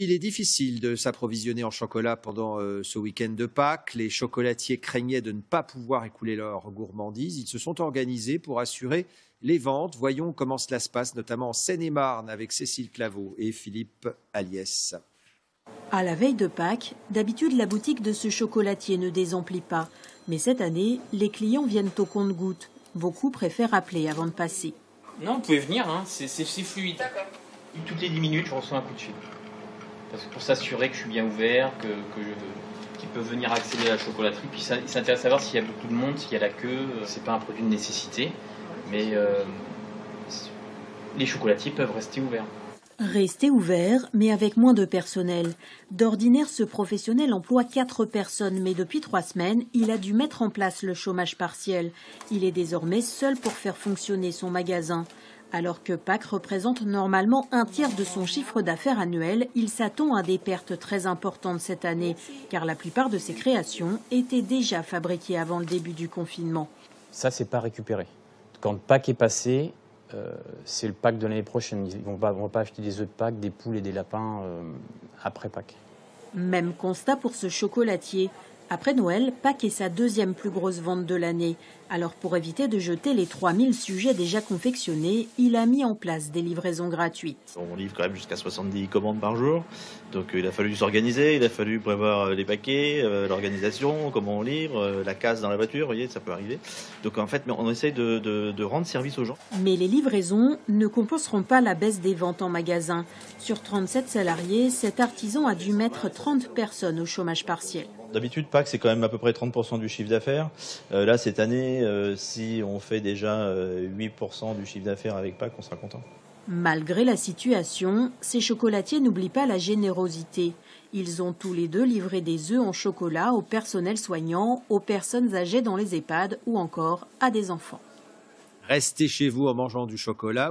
Il est difficile de s'approvisionner en chocolat pendant ce week-end de Pâques. Les chocolatiers craignaient de ne pas pouvoir écouler leurs gourmandises. Ils se sont organisés pour assurer les ventes. Voyons comment cela se passe, notamment en Seine-et-Marne, avec Cécile Claveau et Philippe Aliès. À la veille de Pâques, d'habitude la boutique de ce chocolatier ne désemplit pas. Mais cette année, les clients viennent au compte-gouttes. Beaucoup préfèrent appeler avant de passer. Non, vous pouvez venir, hein, c'est fluide. D'accord. Toutes les 10 minutes, je reçois un coup de fil. Parce que pour s'assurer que je suis bien ouvert, qu'ils peuvent venir accéder à la chocolaterie. Puis ils s'intéressent à savoir s'il y a beaucoup de monde, s'il y a la queue. C'est pas un produit de nécessité, mais les chocolatiers peuvent rester ouverts. Rester ouvert, mais avec moins de personnel. D'ordinaire, ce professionnel emploie 4 personnes, mais depuis 3 semaines, il a dû mettre en place le chômage partiel. Il est désormais seul pour faire fonctionner son magasin. Alors que Pâques représente normalement un tiers de son chiffre d'affaires annuel, il s'attend à des pertes très importantes cette année, car la plupart de ses créations étaient déjà fabriquées avant le début du confinement. Ça, c'est pas récupéré. Quand Pâques est passé, c'est le Pâques de l'année prochaine. On va pas acheter des œufs de Pâques, des poules et des lapins après Pâques. Même constat pour ce chocolatier. Après Noël, Pâques est sa 2e plus grosse vente de l'année. Alors pour éviter de jeter les 3000 sujets déjà confectionnés, il a mis en place des livraisons gratuites. On livre quand même jusqu'à 70 commandes par jour. Donc il a fallu s'organiser, il a fallu prévoir les paquets, l'organisation, comment on livre, la casse dans la voiture, vous voyez, ça peut arriver. Donc en fait, on essaye de rendre service aux gens. Mais les livraisons ne compenseront pas la baisse des ventes en magasin. Sur 37 salariés, cet artisan a dû mettre 30 personnes au chômage partiel. D'habitude, Pâques, c'est quand même à peu près 30% du chiffre d'affaires. Là, cette année, si on fait déjà 8% du chiffre d'affaires avec Pâques, on sera content. Malgré la situation, ces chocolatiers n'oublient pas la générosité. Ils ont tous les deux livré des œufs en chocolat au personnel soignant, aux personnes âgées dans les EHPAD ou encore à des enfants. Restez chez vous en mangeant du chocolat.